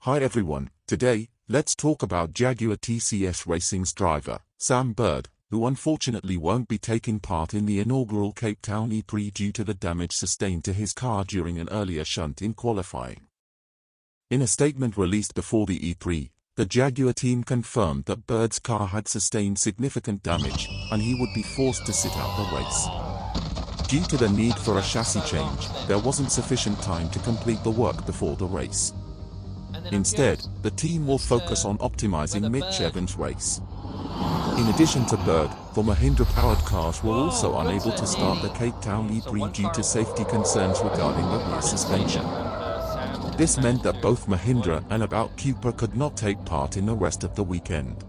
Hi everyone, today, let's talk about Jaguar TCS Racing's driver, Sam Bird, who unfortunately won't be taking part in the inaugural Cape Town E-Prix due to the damage sustained to his car during an earlier shunt in qualifying. In a statement released before the E-Prix, the Jaguar team confirmed that Bird's car had sustained significant damage, and he would be forced to sit out the race. Due to the need for a chassis change, there wasn't sufficient time to complete the work before the race. Instead, the team will focus on optimizing Mitch Evans' race. In addition to Bird, the Mahindra-powered cars were also unable to start the Cape Town E-Prix due to safety concerns regarding the rear suspension. This meant that both Mahindra and About Cupra could not take part in the rest of the weekend.